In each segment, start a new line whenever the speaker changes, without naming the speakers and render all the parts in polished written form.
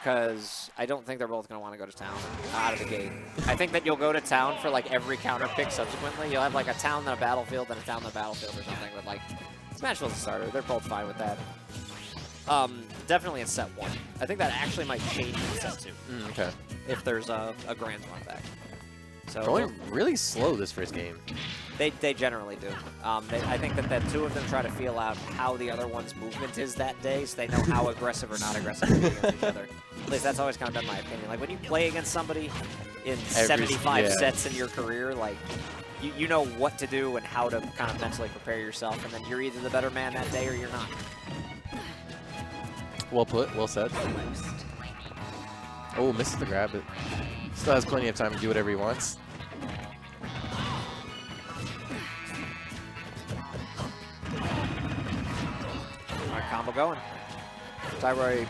because I don't think they're both going to want to go to town out of the gate. I think that you'll go to town for like every counter pick subsequently. You'll have like a town then a battlefield, then a town then a battlefield or something. But like Smashville's a starter. They're both fine with that. Definitely in set 1. I think that actually might change in set 2.
Okay.
If there's a Grand Slam back. So
going really slow this first game.
They generally do. I think that the two of them try to feel out how the other one's movement is that day, so they know how aggressive or not aggressive they are against each other. At least that's always kind of been my opinion. Like when you play against somebody in 75 sets in your career, like you know what to do and how to kind of mentally prepare yourself, and then you're either the better man that day or you're not.
Well put, well said. Oh, misses the grab, but still has plenty of time to do whatever he wants.
Combo going. Tyroy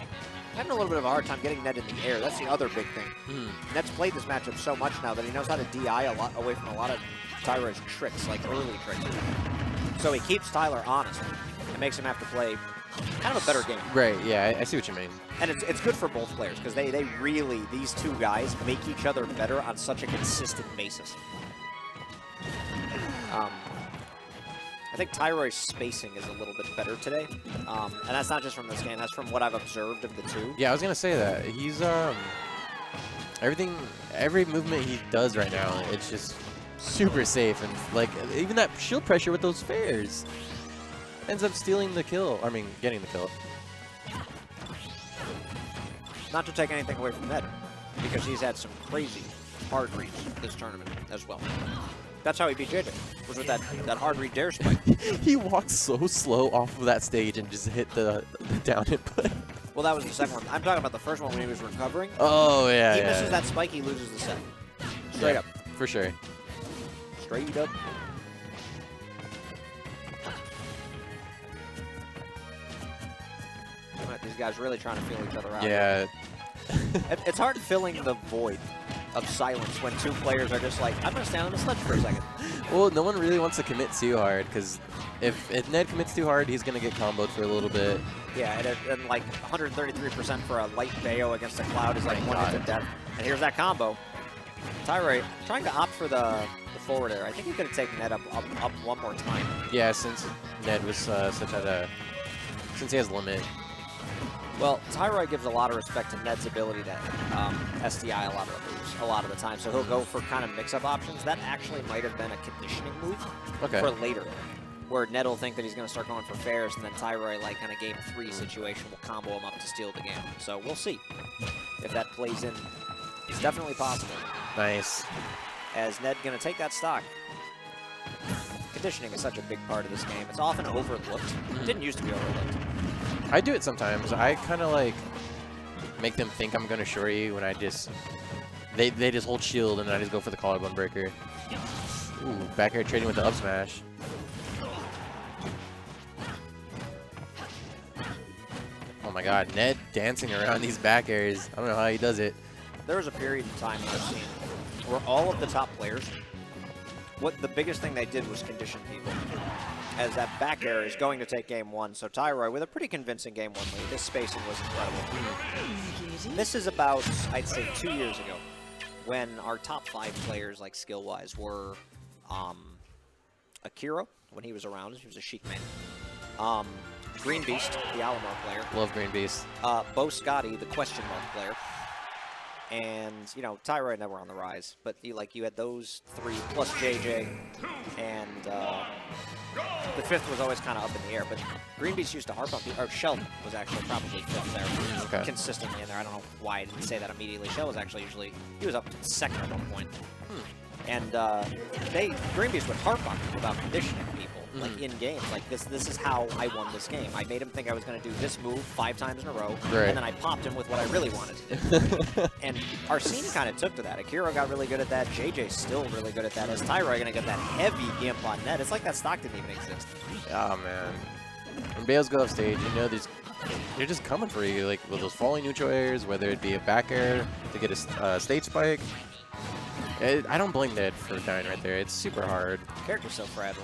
having a little bit of a hard time getting Ned in the air. That's the other big thing. Ned's played this matchup so much now that he knows how to DI a lot away from a lot of Tyroy's tricks, like early tricks. So he keeps Tyler honest and makes him have to play kind of a better game.
Right, yeah, I see what you mean.
And it's good for both players because they really, these two guys, make each other better on such a consistent basis. I think Tyroy's spacing is a little bit better today, and that's not just from this game. That's from what I've observed of the two.
Yeah, I was gonna say that he's every movement he does right now, it's just super safe, and like even that shield pressure with those fairs ends up stealing the kill. I mean, getting the kill.
Not to take anything away from Ned, because he's had some crazy hard reads this tournament as well. That's how he beat JJ, was with that hard read dare spike.
He walked so slow off of that stage and just hit the down input.
Well, that was the second one. I'm talking about the first one when he was recovering.
Oh, yeah,
He misses that spike, he loses the set. Straight up.
For sure.
Straight up. These guys really trying to feel each other out.
Yeah.
It's hard filling the void of silence when two players are just like, I'm going to stand on the sledge for a second.
Well, no one really wants to commit too hard, because if Ned commits too hard, he's going to get comboed for a little bit.
Yeah, and like 133% for a light Bayo against a Cloud is like 1 hit to death. And here's that combo. Tyroy trying to opt for the forward air. I think he could have taken Ned up one more time.
Yeah, since Ned was since he has limit.
Well, Tyroy gives a lot of respect to Ned's ability to SDI a lot of the time. So he'll go for kind of mix-up options. That actually might have been a conditioning move for later, where Ned will think that he's going to start going for fairs, and then Tyroy, like kind of game 3 situation, will combo him up to steal the game. So we'll see if that plays in. It's definitely possible.
Nice.
As Ned going to take that stock. Conditioning is such a big part of this game. It's often overlooked. It didn't used to be overlooked.
I do it sometimes. I kind of like make them think I'm going to shorty when I just, they just hold shield and then I just go for the collarbone breaker. Ooh, back air trading with the up smash. Oh my god, Ned dancing around these back airs. I don't know how he does it.
There was a period in time I've seen where all of the top players, the biggest thing they did was condition people. As that back air is going to take game 1. So Tyroy with a pretty convincing game 1 lead. This spacing was incredible. This is about, I'd say, 2 years ago, when our top 5 players, like skill-wise, were Akira, when he was around. He was a Sheik man. Green Beast, the Alamo player.
Love Green Beast.
Bo Scotty, the question mark player. And, you know, Tyroy and Ned were on the rise. But you had those 3, plus JJ, and the 5th was always kind of up in the air. But Green Beast used to harp on people, or Sheldon was actually probably 5th there, consistently in there. I don't know why I didn't say that immediately. Shell was actually he was up to 2nd at one point. And Green Beast would harp on people about conditioning people, like in games. Like this is how I won this game. I made him think I was going to do this move 5 times in a row, and then I popped him with what I really wanted to do. And our scene kind of took to that. Akira got really good at that. JJ's still really good at that. As Tyroy going to get that heavy gimp on Ned. It's like that stock didn't even exist.
Oh man, when Bales go off stage, you know they're just coming for you, like with those falling neutral airs, whether it be a back air to get a stage spike. I don't blame Ned for dying right there. It's super hard.
Character's so fragile.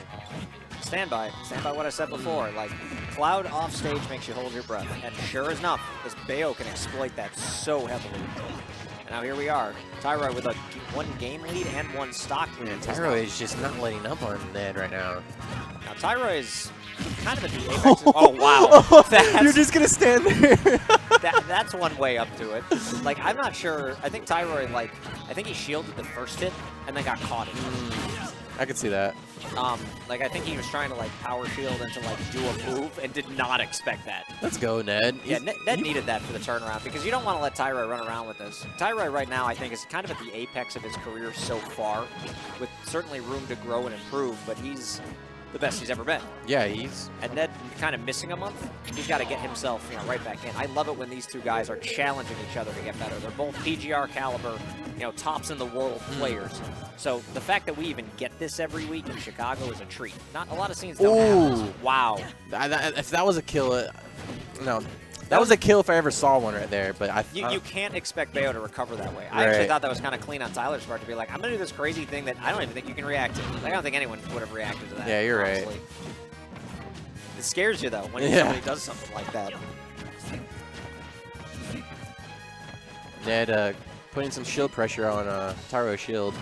Stand by what I said before. Like Cloud off stage makes you hold your breath. And sure enough, this Bayo can exploit that so heavily. And now here we are. Tyroy with a 1 game lead and 1 stock lead.
Man, Tyroy is just not letting up on Ned right now.
Now Tyroy is kind of at the apex. Oh, wow.
You're just going to stand there.
That's one way up to it. Like, I'm not sure. I think Tyroy, like, I think he shielded the first hit and then got caught in it.
I could see that.
Like, I think he was trying to, like, power shield and to, like, do a move and did not expect that.
Let's go, Ned.
Yeah, Ned needed that for the turnaround because you don't want to let Tyroy run around with this. Tyroy right now, I think, is kind of at the apex of his career so far, with certainly room to grow and improve, but he's the best he's ever been.
Yeah, he's...
And Ned kind of missing a month. He's got to get himself, you know, right back in. I love it when these two guys are challenging each other to get better. They're both PGR caliber, you know, tops in the world players. So the fact that we even get this every week in Chicago is a treat. Not a lot of scenes don't have this. Wow.
If that was a kill, no. That was a kill if I ever saw one right there, but
you can't expect Bayo to recover that way. I actually thought that was kind of clean on Tyler's part to be like, I'm going to do this crazy thing that I don't even think you can react to. Like, I don't think anyone would have reacted to that.
Yeah, you're
honestly.
right.
It scares you, though, when somebody does something like that.
Ned putting some shield pressure on Tyro's shield.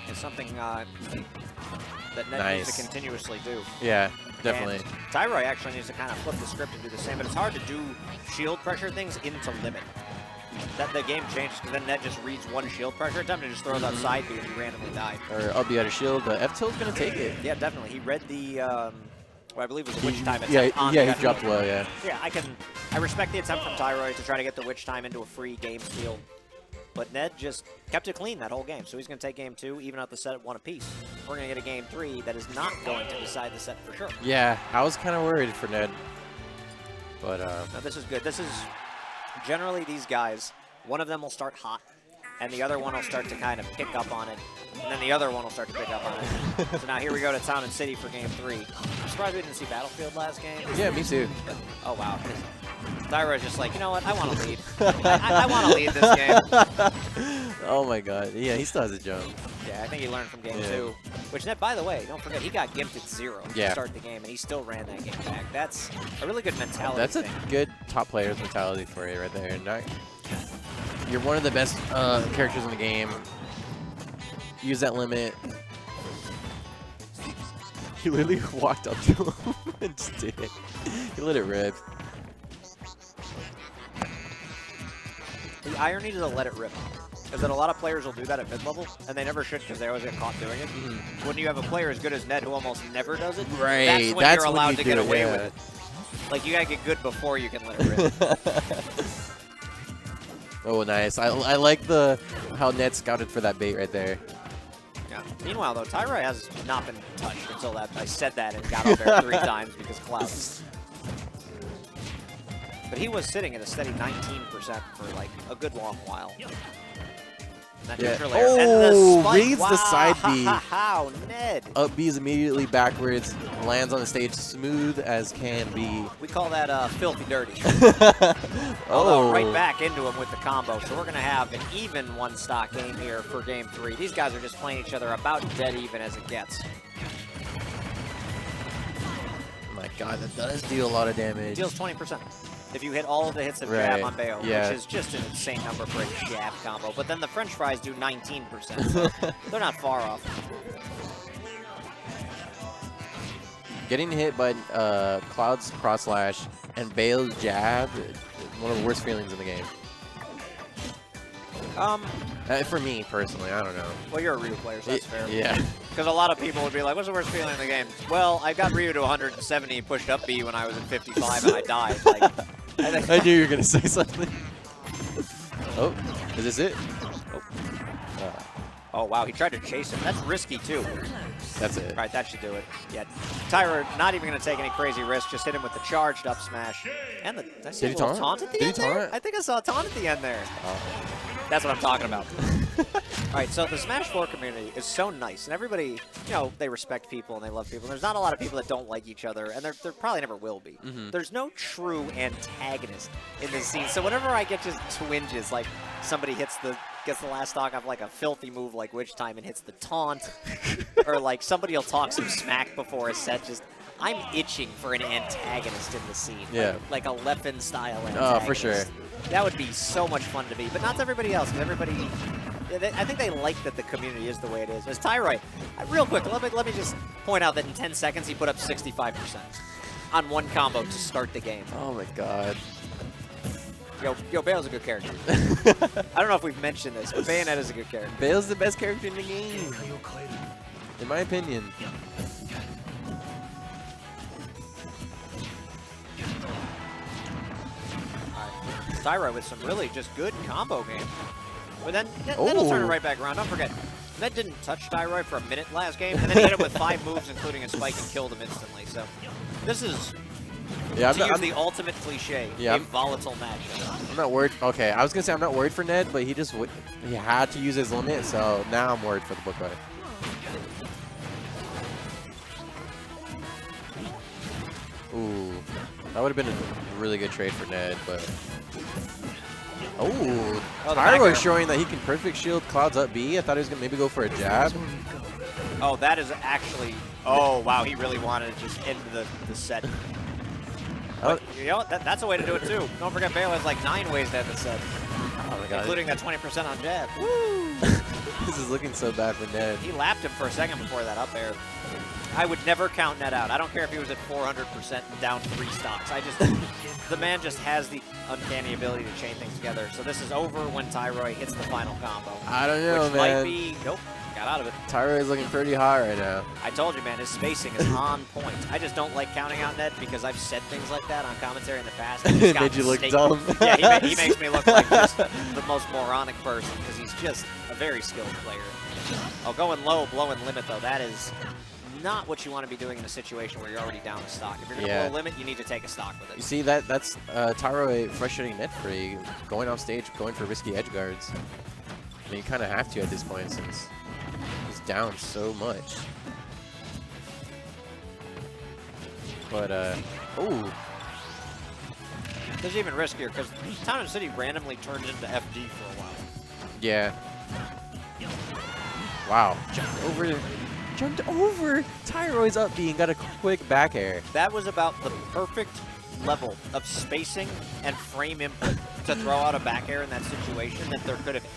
It's something that Ned needs to continuously do.
Yeah, definitely.
And Tyroy actually needs to kind of flip the script and do the same, but it's hard to do shield pressure things into limit. That the game changes because then Ned just reads 1 shield pressure attempt and just throws out side B and he randomly died.
Or I'll be out of shield, but F-Tilt's going to take it.
Yeah, definitely. He read the, what I believe was the witch time attempt.
Yeah, he dropped well, yeah.
Yeah, I respect the attempt from Tyroy to try to get the witch time into a free game steal. But Ned just kept it clean that whole game. So he's going to take game 2, even out the set at 1 apiece. We're going to get a game 3 that is not going to decide the set for sure.
Yeah, I was kind of worried for Ned. But
no, this is good. This is generally these guys, one of them will start hot, and the other one will start to kind of pick up on it, and then the other one will start to pick up on it. So now here we go to Town and City for game 3. I'm surprised we didn't see Battlefield last game.
yeah, me too.
Oh, wow. Tyroy's just like, you know what, I want to lead. I want to lead this game.
Oh my god. Yeah, he still has a jump.
Yeah, I think he learned from game 2. Which, Ned, by the way, don't forget, he got gifted 0 to start the game, and he still ran that game back. That's a really good mentality
That's
thing.
a good top player's mentality for you right there. You're one of the best characters in the game. Use that limit. He literally walked up to him and just did it. He let it rip.
The irony to let it rip is that a lot of players will do that at mid-level, and they never should because they always get caught doing it. When you have a player as good as Ned who almost never does it, that's when you're allowed to get away with it. Like, you gotta get good before you can let it rip.
Oh, nice. I like how Ned scouted for that bait right there.
Yeah. Meanwhile, though, Tyroy has not been touched until that I said that and got up there 3 times because Clouds. But he was sitting at a steady 19% for like a good long while.
Yeah.
Oh,
reads the side B.
How, Ned?
Up B is immediately backwards, lands on the stage smooth as can be.
We call that filthy dirty. Although right back into him with the combo. So we're going to have an even 1-stock game here for game 3. These guys are just playing each other about dead even as it gets.
Oh my god, that does deal a lot of damage.
Deals 20%. If you hit all of the hits of jab on Bayo, which is just an insane number for a jab combo. But then the French fries do 19%, so they're not far off.
Getting hit by Cloud's cross slash and Bayo's jab, one of the worst feelings in the game. For me, personally, I don't know.
Well, you're a Ryu player, so that's fair.
Yeah.
Because a lot of people would be like, what's the worst feeling in the game? Well, I got Ryu to 170 and pushed up B when I was at 55 and I died. Like,
I knew you were going to say something. Oh, is this it?
Oh, wow, he tried to chase him. That's risky, too.
That's it.
All right, that should do it. Yeah, Tyroy not even going to take any crazy risks, just hit him with the charged up smash. And the, did I see a little taunt at the end there? I think I saw a taunt at the end there. Oh. That's what I'm talking about. All right, so the Smash 4 community is so nice, and everybody, you know, they respect people and they love people. There's not a lot of people that don't like each other, and there probably never will be. There's no true antagonist in this scene. So whenever I get just twinges, like somebody gets the last stock off like a filthy move like Witch Time and hits the taunt, or like somebody will talk some smack before a set, just I'm itching for an antagonist in the scene.
Yeah.
Like a Leffen style antagonist.
Oh, for sure.
That would be so much fun to be, but not to everybody else. Everybody, I think they like that the community is the way it is. As Tyroy, real quick, let me just point out that in 10 seconds he put up 65% on one combo to start the game.
Oh my god.
Yo, Bale's a good character. I don't know if we've mentioned this, but Bayonetta's a good character.
Bale's the best character in the game, in my opinion.
Tyroy with some really just good combo game. But then he'll turn it right back around. Don't forget, Ned didn't touch Tyroy for a minute last game, and then he hit him with 5 moves, including a spike, and killed him instantly. So this is, to use the ultimate cliche, a volatile matchup.
I'm not worried. Okay, I was going to say I'm not worried for Ned, but he had to use his limit, so now I'm worried for the Booklet. Ooh, that would have been a really good trade for Ned, but... Oh, Tyroy showing that he can perfect shield Cloud's up B. I thought he was going to maybe go for a jab.
Oh, that is actually... Oh, wow, he really wanted to just end the set. But, you know, that's a way to do it, too. Don't forget, Bale has like 9 ways to end the set. Oh my God. Including that 20% on jab. Woo!
This is looking so bad for Ned.
He lapped him for a second before that up air. I would never count Ned out. I don't care if he was at 400% and down 3 stocks. The man just has the uncanny ability to chain things together. So this is over when Tyroy hits the final combo.
I don't know,
which
man.
Might be, nope, got out of it.
Tyroy is looking pretty hot right now.
I told you, man, his spacing is on point. I just don't like counting out Ned because I've said things like that on commentary in the past.
Made you look dumb.
Yeah, he makes me look like just the most moronic person because he's just a very skilled player. Oh, going low, blowing limit, though, that is not what you want to be doing in a situation where you're already down a stock. If you're going to blow limit, you need to take a stock with it.
You see, that's Tyroy frustrating Ned for you, going off stage, going for risky edge guards. I mean, you kind of have to at this point since he's down so much. But, oh.
This is even riskier because Town and City randomly turned into FD for a while.
Yeah. Wow. Jumped over Tyroy's up B and got a quick back air.
That was about the perfect level of spacing and frame input to throw out a back air in that situation that there could have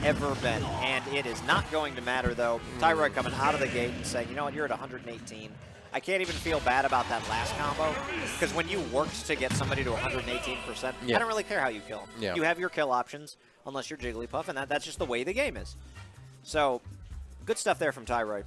ever been. And it is not going to matter, though. Tyroy coming out of the gate and saying, you know what, you're at 118. I can't even feel bad about that last combo, because when you worked to get somebody to 118%, I don't really care how you kill them.
Yeah.
You have your kill options, unless you're Jigglypuff, and that's just the way the game is. So, good stuff there from Tyroy.